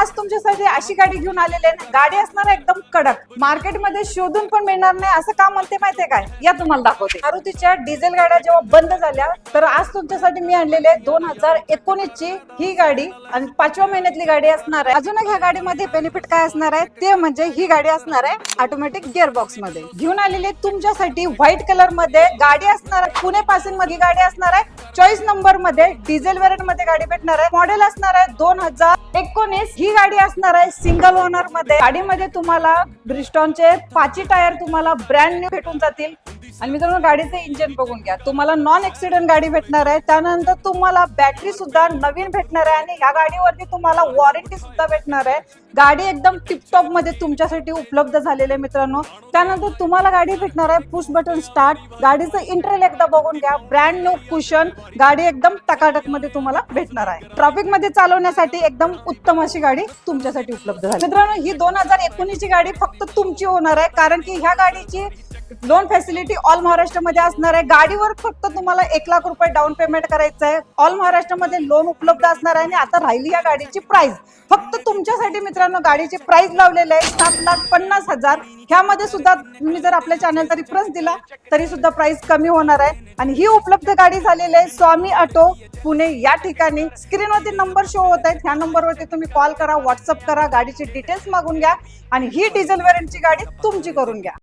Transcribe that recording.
आज तुमच्यासाठी अशी गाडी घेऊन आलेली आहे, गाडी असणार एकदम कडक, मार्केटमध्ये शोधून पण मिळणार नाही असं का म्हणते माहितीये काय, या तुम्हाला दाखवते। मारुतीच्या डिझेल गाड्या जेव्हा बंद झाल्या तर आज तुमच्यासाठी मी आणलेली आहे 2019 ची ही गाडी आणि 5व्या महिन्यातली गाडी असणार आहे। अजून ह्या गाडीमध्ये बेनिफिट काय असणार आहे ते म्हणजे ही गाडी असणार आहे ऑटोमॅटिक गिअर बॉक्स मध्ये। घेऊन आलेली तुमच्यासाठी व्हाईट कलर मध्ये गाडी असणार आहे, पुणे पासिंग मध्ये गाडी असणार आहे, 24 नंबर मध्ये डिझेल वेरियंट मध्ये गाडी भेटणार आहे। मॉडेल असणार आहे 2019। ही गाडी असणार आहे सिंगल ओनर मध्ये। गाडीमध्ये तुम्हाला ब्रिस्टॉनचे 5 टायर तुम्हाला ब्रँड न्यू भेटून जातील। आणि मित्रांनो गाडीचे इंजिन बघून घ्या, तुम्हाला नॉन ऍक्सिडेंट गाडी भेटणार आहे। त्यानंतर तुम्हाला बॅटरी सुद्धा नवीन भेटणार आहे आणि या गाडीवरती तुम्हाला वॉरंटी सुद्धा भेटणार आहे। गाडी एकदम टिपटॉप मध्ये तुमच्यासाठी उपलब्ध झालेली आहे मित्रांनो। त्यानंतर तुम्हाला गाडी भेटणार आहे पुश बटन स्टार्ट। गाडीचं इंटेरियर एकदा बघून घ्या, ब्रँड न्यू कुशन, गाडी एकदम टकाटक मध्ये तुम्हाला भेटणार आहे। ट्रॅफिक मध्ये चालवण्यासाठी एकदम उत्तम अशी गाडी तुमच्यासाठी उपलब्ध झाली। मित्रांनो ही 2019 ची गाडी फक्त तुमची होणार आहे, कारण की ह्या गाडीची लोन फॅसिलिटी ऑल महाराष्ट्रामध्ये असणार आहे। गाडीवर फक्त तुम्हाला 1 लाख रुपये डाऊन पेमेंट करायचं आहे। ऑल महाराष्ट्रामध्ये लोन उपलब्ध असणार आहे। आणि आता राहिली या गाडीची प्राइस फक्त तुमच्यासाठी मित्रांनो, गाडीची प्राइस लावलेली आहे 7,50,000। ह्यामध्ये सुद्धा तुम्ही जर आपल्या चॅनलचा रेफरन्स दिला तरी सुद्धा प्राइस कमी होणार आहे। आणि ही उपलब्ध गाडी झालेली आहे स्वामी ऑटो पुणे या ठिकाणी। स्क्रीनवरती नंबर शो होत आहेत, ह्या नंबरवरती तुम्ही कॉल करा, व्हॉट्सअप करा, गाडीची डिटेल्स मागून घ्या आणि ही डिझेल वेरियंटची गाडी तुमची करून घ्या।